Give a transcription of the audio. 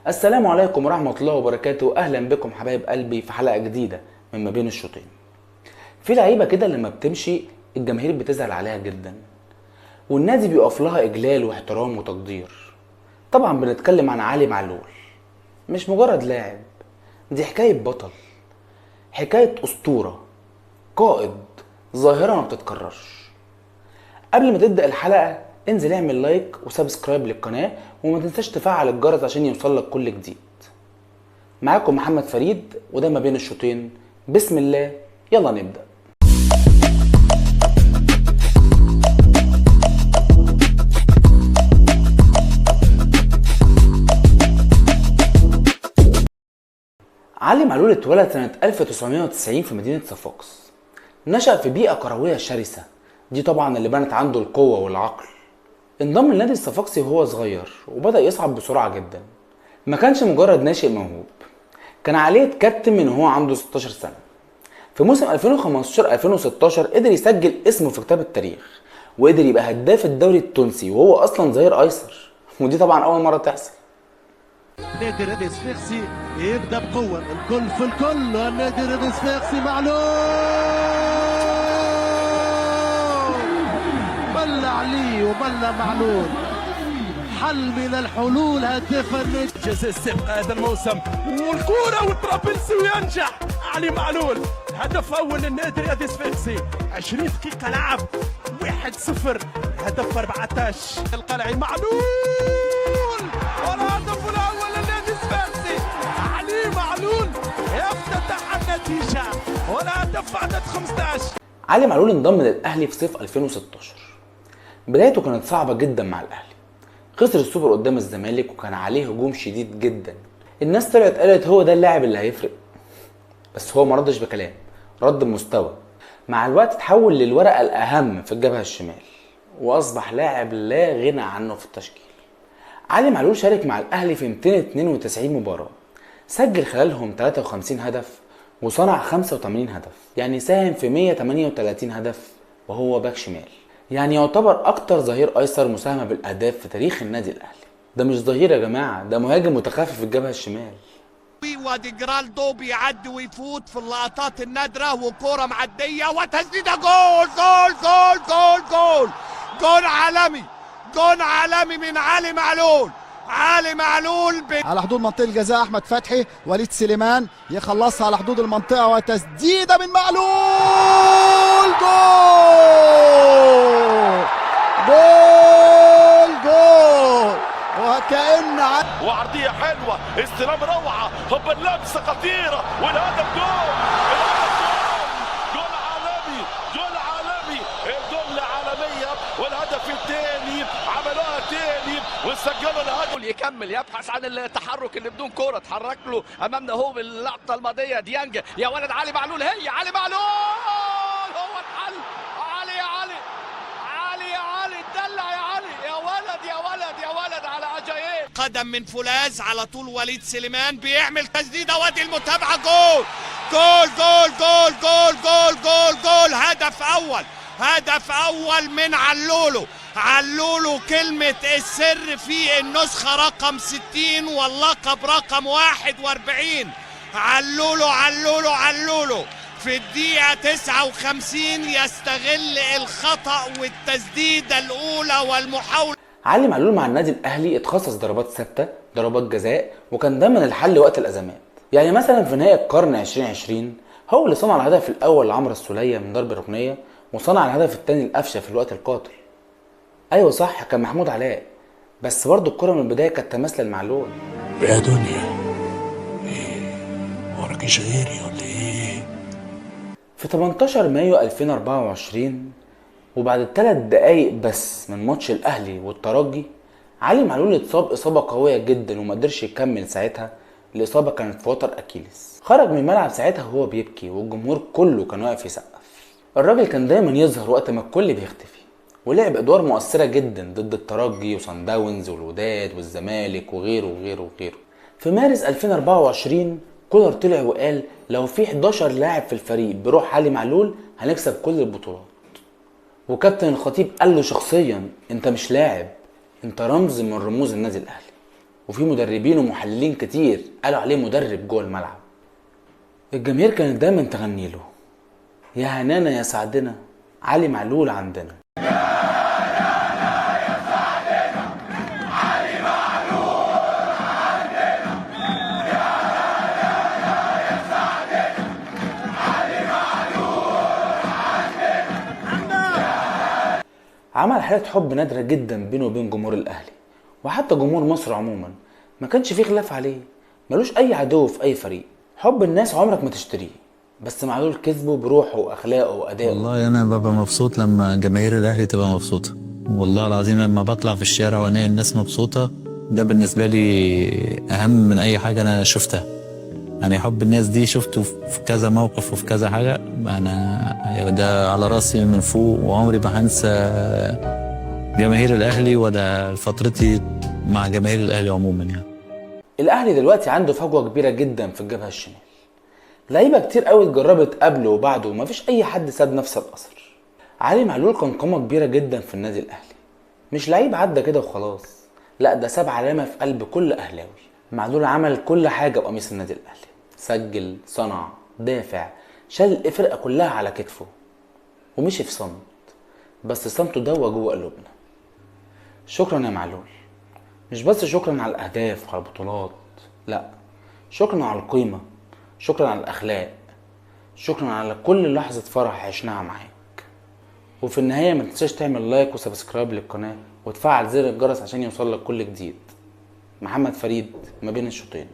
السلام عليكم ورحمة الله وبركاته. أهلا بكم حبايب قلبي في حلقة جديدة من ما بين الشوطين. في لعيبة كده لما بتمشي الجماهير بتزعل عليها جدا، والنادي بيقف لها إجلال واحترام وتقدير. طبعا بنتكلم عن علي معلول. مش مجرد لاعب، دي حكاية بطل، حكاية أسطورة، قائد، ظاهرة ما بتتكررش. قبل ما تبدأ الحلقة انزل اعمل لايك وسبسكرايب للقناة، وما تنساش تفعل الجرس عشان يوصلك كل جديد. معاكم محمد فريد وده ما بين الشوطين. بسم الله، يلا نبدأ. علي معلول اتولد سنة 1990 في مدينة صفاقس. نشأ في بيئة كروية شرسة، دي طبعا اللي بنت عنده القوة والعقل. انضم لنادي الصفاقسي وهو صغير وبدأ يصعد بسرعة جدا. ما كانش مجرد ناشئ موهوب، كان عليه يتكتم من هو عنده 16 سنة. في موسم 2015-2016 قدر يسجل اسمه في كتاب التاريخ، وقدر يبقى هداف الدوري التونسي وهو اصلا ظهير ايسر، ودي طبعا اول مرة تحصل. نادي الرياضي الصفاقسي يبدا بقوه، الكل في الكل. النادي الرياضي الصفاقسي معلول بلى عليه وبلى معلول، حل من الحلول. هداف النادي جزاء السبق هذا الموسم، والكرة والترابلسي وينجح علي معلول. هدف اول للنادي الرياضي الصفاقسي، 20 دقيقة لعب، 1-0. هدف 14 القلعي معلول، والهدف الاول للنادي الصفاقسي. علي معلول يفتتح النتيجة والهدف عدد 15. علي معلول انضم للاهلي في صيف 2016. بدايته كانت صعبة جدا مع الاهلي، خسر السوبر قدام الزمالك وكان عليه هجوم شديد جدا. الناس طلعت قالت هو ده اللاعب اللي هيفرق، بس هو ما ردش بكلام، رد بمستوى. مع الوقت اتحول للورقة الأهم في الجبهة الشمال، وأصبح لاعب لا غنى عنه في التشكيل. علي معلول شارك مع الأهلي في 292 مباراة، سجل خلالهم 53 هدف وصنع 85 هدف، يعني ساهم في 138 هدف وهو باك شمال. يعني يعتبر أكتر ظهير أيسر مساهمة بالأهداف في تاريخ النادي الأهلي. ده مش ظهير يا جماعة، ده مهاجم متخفف في الجبهة الشمال. وادي جرالدو بيعدي ويفوت في اللقطات النادرة، وكرة معدية وتسديدة، جول جول جول جول جول جول عالمي، جول عالمي من علي معلول. علي معلول على حدود منطقة الجزاء أحمد فتحي، وليد سليمان يخلصها على حدود المنطقة وتسديدة من معلول، جول جول جول. وكأن وعرضية حلوة، استلام روعة، هوب اللمسة خطيرة، والهدف جول. جول عالمي، جول عالمي، الجملة عالمية، والهدف الثاني عملوها تاني وسجلوا الهدف. يكمل يبحث عن التحرك اللي بدون كرة، اتحرك له امامنا هو باللقطة الماضية ديانج. يا ولد علي معلول، هي علي معلول هو الحل. علي يا علي، علي يا علي، دلع يا علي، يا ولد يا ولد يا ولد على عجايب. قدم من فولاذ على طول، وليد سليمان بيعمل تسديدة، وادي المتابعة، جول جول جول جول جول جول جول جول. هدف أول، هدف أول من علولو. علولو كلمة السر في النسخة رقم 60 واللقب رقم 41. علولو علولو علولو في الدقيقة 59 يستغل الخطأ والتسديدة الأولى والمحاولة. علي معلول مع النادي الأهلي اتخصص ضربات ثابتة، ضربات جزاء، وكان دايما الحل وقت الأزمات. يعني مثلا في نهاية القرن 2020 هو اللي صنع الهدف الأول لعمرو السولية من ضربة ركنية، وصنع الهدف الثاني لقفشة في الوقت القاتل. أيوة صح، كان محمود علاء، بس برضه الكرة من البداية كانت تماثل لمعلول. يا دنيا ايه وراكيش غيري ولا ايه؟ في 18 مايو 2024 وبعد 3 دقايق بس من ماتش الأهلي والترجي، علي معلول اتصاب إصابة قوية جدا ومقدرش يكمل ساعتها. الإصابة كانت في وتر أكيليس. خرج من الملعب ساعتها وهو بيبكي، والجمهور كله كان واقف يسقف. الراجل كان دايما يظهر وقت ما الكل بيختفي، ولعب ادوار مؤثرة جدا ضد الترجي وصن داونز والوداد والزمالك وغيره وغيره وغيره. في مارس 2024 كولر طلع وقال لو في 11 لاعب في الفريق بروح علي معلول هنكسب كل البطولات. وكابتن الخطيب قال له شخصيا انت مش لاعب، انت رمز من رموز النادي الاهلي. وفي مدربين ومحللين كتير قالوا عليه مدرب جوه الملعب. الجماهير كانت دايما تغني له يا هنانا يا سعدنا علي معلول عندنا. عمل حالة حب نادرة جدا بينه وبين جمهور الأهلي وحتى جمهور مصر عموما، ما كانش فيه خلاف عليه، ملوش أي عدو في أي فريق. حب الناس عمرك ما تشتريه، بس معلول كسبه بروحه وأخلاقه وأدائه. والله أنا ببقى مبسوط لما جماهير الأهلي تبقى مبسوطة، والله العظيم لما بطلع في الشارع وألاقي الناس مبسوطة ده بالنسبة لي أهم من أي حاجة أنا شفتها. يعني حب الناس دي شفته في كذا موقف وفي كذا حاجة، أنا ده على راسي من فوق، وعمري ما هنسى جماهير الأهلي ولا فترتي مع جماهير الأهلي عموما. يعني الأهلي دلوقتي عنده فجوة كبيرة جدا في الجبهة الشمال، لعيبة كتير قوي اتجربت قبله وبعده ومفيش أي حد ساب نفس الأثر. علي معلول كان قامة كبيرة جدا في النادي الأهلي، مش لعيب عدى كده وخلاص، لا ده ساب علامة في قلب كل أهلاوي. معلول عمل كل حاجة بقميص النادي الأهلي، سجل، صنع، دافع، شال الفرقة كلها على كتفه ومشي في صمت، بس صمته دوى جوه قلوبنا. شكرا يا معلول، مش بس شكرا على الأهداف وعلى البطولات، لا شكرا على القيمة، شكرا على الأخلاق، شكرا على كل لحظة فرح عشناها معاك. وفي النهاية ما تنساش تعمل لايك وسبسكرايب للقناة وتفعل زر الجرس عشان يوصلك كل جديد. محمد فريد، ما بين الشوطين.